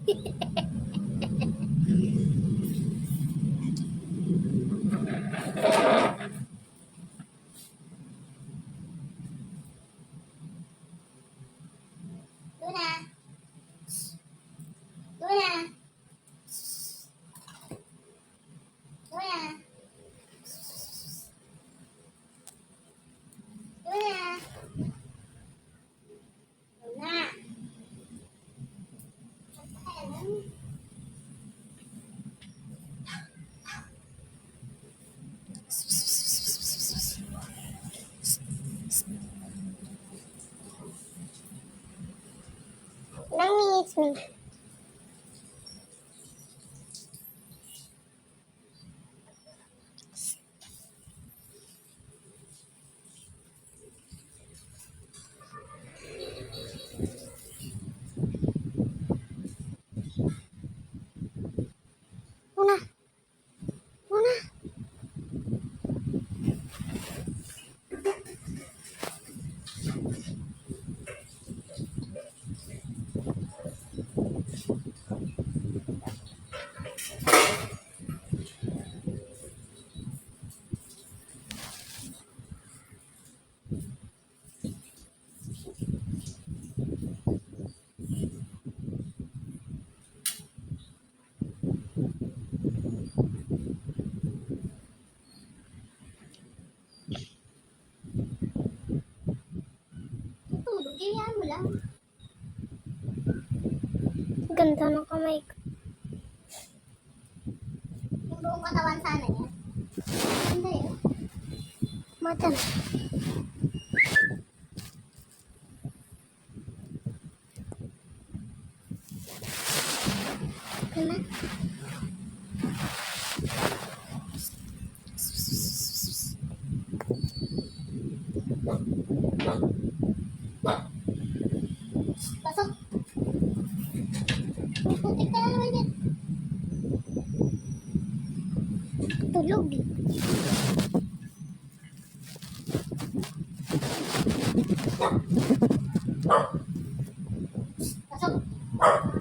Luna. Luna. Luna. Luna. Luna. Ilang minutes me? Una. Una. Tulog, kayaan mo lang. Ganda ng kamay ko. Yung buong katawan sana niya. Ganda yun. Mata na. Ganda. Pasok. Putik ka na naman yan. Tulog. Pasok.